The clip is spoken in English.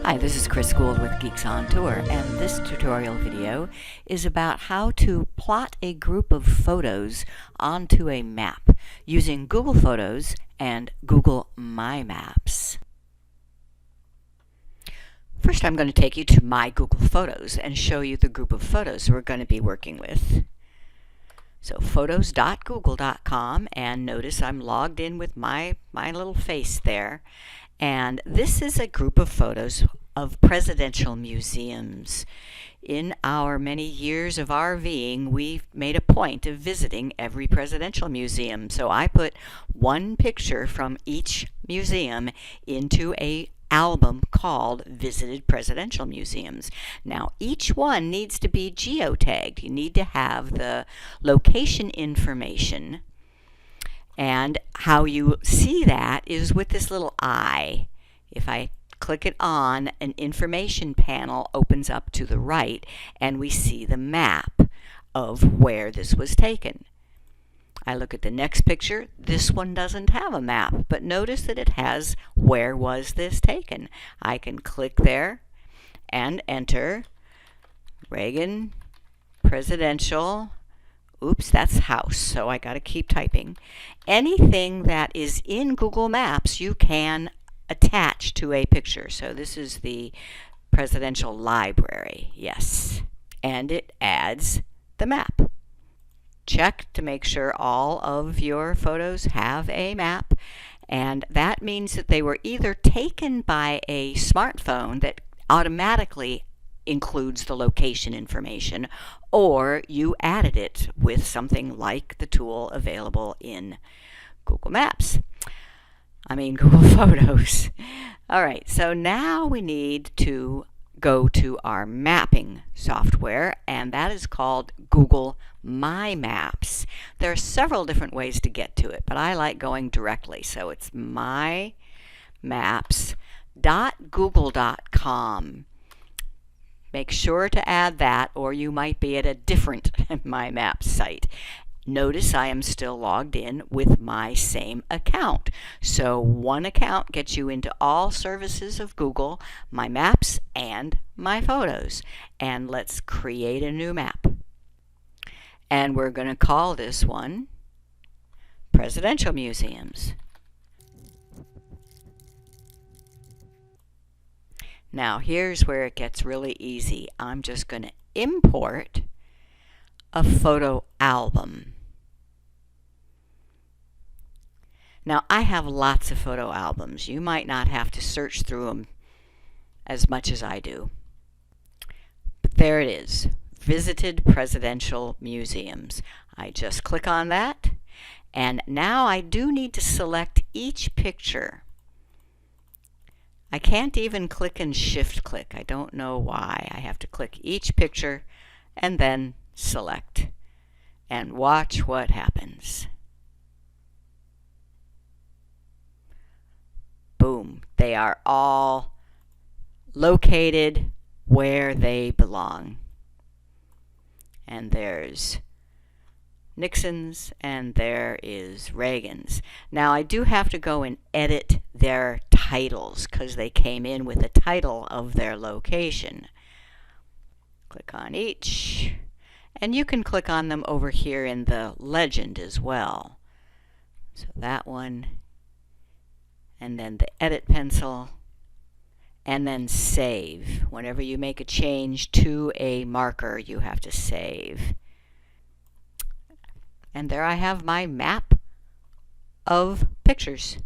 Hi, this is Chris Guld with Geeks On Tour, and this tutorial video is about how to plot a group of photos onto a map using Google Photos and Google MyMaps. First, I'm going to take you to my Google Photos and show you the group of photos we're going to be working with. So photos.google.com, and notice I'm logged in with my little face there. And this is a group of photos of presidential museums. In our many years of RVing, we've made a point of visiting every presidential museum. So I put one picture from each museum into an album called Visited Presidential Museums. Now, each one needs to be geotagged. You need to have the location information. And how you see that is with this little eye. If I click it on, an information panel opens up to the right, and we see the map of where this was taken. I look at the next picture. This one doesn't have a map, but notice that it has where was this taken. I can click there and enter Reagan Presidential. Oops, that's house, so I got to keep typing. Anything that is in Google Maps you can attach to a picture. So this is the presidential library, yes. And it adds the map. Check to make sure all of your photos have a map, and that means that they were either taken by a smartphone that automatically includes the location information, or you added it with something like the tool available in Google Google Photos. All right, so now we need to go to our mapping software, and that is called Google MyMaps. There are several different ways to get to it, but I like going directly. So it's mymaps.google.com. Make sure to add that, or you might be at a different MyMaps site. Notice I am still logged in with my same account. So one account gets you into all services of Google, My Maps, and My Photos. And let's create a new map. And we're going to call this one Presidential Museums. Now here's where it gets really easy. I'm just going to import a photo album. Now I have lots of photo albums. You might not have to search through them as much as I do. But there it is, Visited Presidential Museums. I just click on that, and now I do need to select each picture. I can't even click and shift click. I don't know why. I have to click each picture and then select. And watch what happens. Boom. They are all located where they belong. And there's Nixon's, and there is Reagan's. Now I do have to go and edit their titles because they came in with a title of their location. Click on each, and you can click on them over here in the legend as well. So that one, and then the edit pencil, and then save. Whenever you make a change to a marker, you have to save. And there I have my map of pictures.